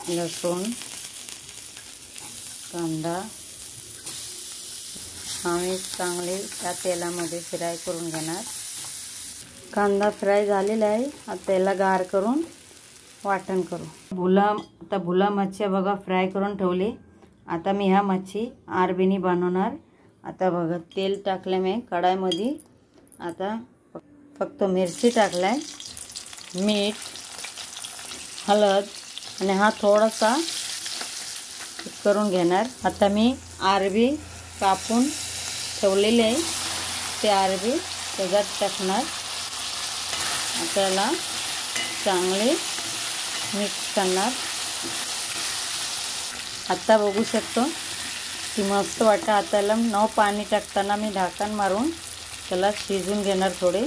लसूण, कांदा आम्ही चांगले त्या तेलामध्ये फ्राय करून घेणार। कांदा फ्राय झालेला आहे। आता त्याला गार करून वाटण करू। आता भुला मच्छी बघा फ्राय करून ठेवली। आता मी ह्या मच्छी आरबीनी बनवणार। आता बघा तेल टाकले मी कढाईमध्ये। आता फक्त मिरची टाकलाय, मीठ, हळद आणि हा थोडासा करून घेणार। आता मी आरबी कापून ठेवलेले आहे ते आरबी त्याच्यात टाकणार। त्याला चांगले मिक्स करणार। आता बघू शकतो की मस्त वाटतं। आता न पाणी टाकताना मी ढक्कन मारून त्याला शिजून घेणार थोडे।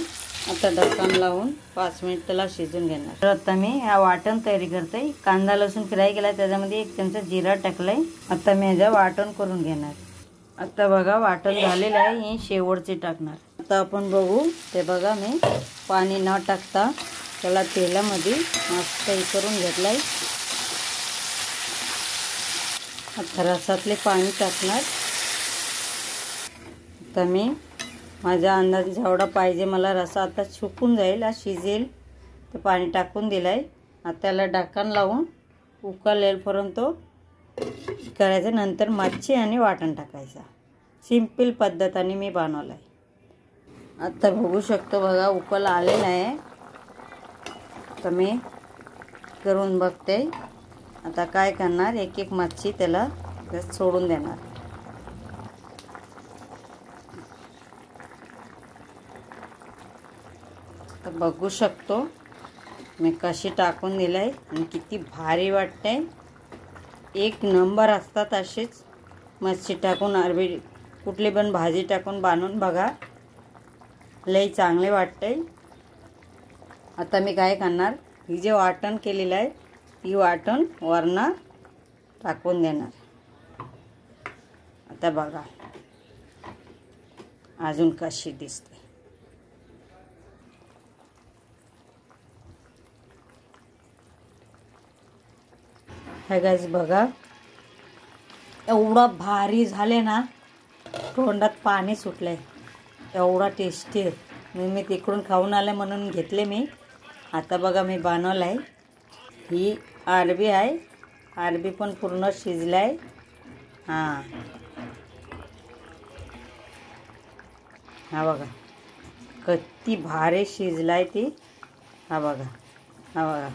आता ढक्कन लावून 5 मिनिट त्याला शिजून घेणार। तर आता मी हा वाटण तयारी करते। कांदा लसूण फ्राय केला, त्याच्यामध्ये 1 चमचा जिरा टाकलाय। आता मी ह्याचं वाटण करून घेणार। आता बघा वाटण झालेलं आहे, हे शेवटचे टाकणार। आता आपण बघू ते बघा मी पाणी न टाकता त्याला तेलामध्ये मस्त हे करून घेतलंय। आता रसातले पाणी टाकणार। आता मी माझ्या अंदाजे जेवढा पाहिजे मला रसा आता सुकून जाईल, शिजेल तर पाणी टाकून दिलंय। आता त्याला ढक्कन लावून उकळेपर्यंत करायचं। नंतर मच्छी आणि वाटण टाकायचं। सिंपल पद्धतीने मी बनवलंय। आता बघू शकतो बघा उकळ आलेला आहे। तर मी करून बघते। आता काय करणार, एक एक मच्छी त्याला सोडून देणार। तर बघू शकतो मी कशी टाकून दिलंय आणि किती भारी वाटते। एक नंबर असतात अशीच मच्छी टाकून अरबी कुठली पण भाजी टाकून बनवून बघा, लई चांगले वाटते। आता मी काय करणार, ही जे वाटण केलेलं आहे ही वाटण वरनं टाकून देणार। आता बघा अजून कशी दिसते। हे गाईस बघा एवढा भारी झाले ना, तोंडात पाणी सुटलंय। एवढा टेस्टी आहे। मी तिकडून खाऊन आले म्हणून घेतले मी। आता बघा मी बनवलंय। ही अरबी आहे, अरबी पण पूर्ण शिजलाय। हा बघा किती भारी शिजलाय ती। हा बघा, हा बघा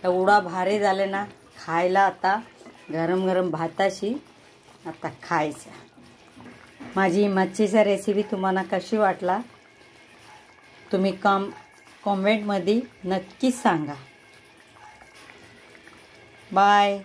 एवढा भारी झाले ना खायला। आता गरम गरम भाताशी आता खायचं। माझी मच्छीची रेसिपी तुम्हाला कशी वाटला तुम्ही कमेंटमध्ये नक्कीच सांगा। बाय।